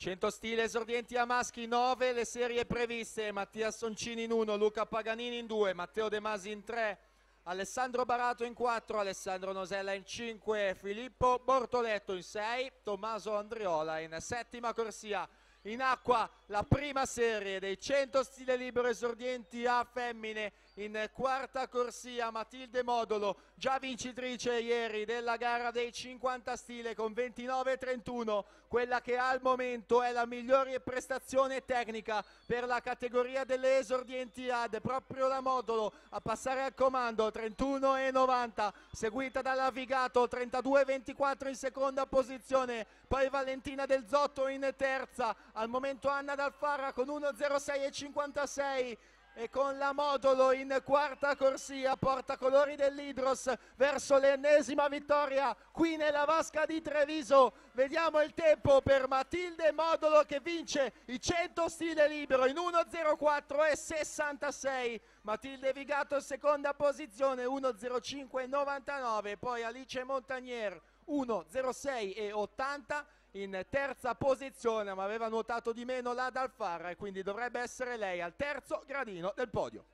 100 stile esordienti a maschi 9, le serie previste: Mattia Soncini in 1, Luca Paganini in 2, Matteo De Masi in 3, Alessandro Barato in 4, Alessandro Nosella in 5, Filippo Bortoletto in 6, Tommaso Andriola in 7ª corsia. In acqua la prima serie dei 100 stile libero esordienti a femmine. In 4ª corsia Matilde Modolo, già vincitrice ieri della gara dei 50 stile con 29,31, quella che al momento è la migliore prestazione tecnica per la categoria delle esordienti ad, proprio la Modolo a passare al comando, 31,90, seguita dalla Vigato 32,24 in seconda posizione, poi Valentina Del Zotto in terza, al momento Anna D'Alfara con 1,06,56 e con la Modolo in 4ª corsia, portacolori dell'Idros verso l'ennesima vittoria qui nella vasca di Treviso. Vediamo il tempo per Matilde Modolo che vince i 100 stile libero in 1,04,66. Matilde Vigato seconda posizione 1,05,99, poi Alice Montagnier 1,06,80 in terza posizione, ma aveva nuotato di meno la D'Alfara e quindi dovrebbe essere lei al terzo gradino del podio.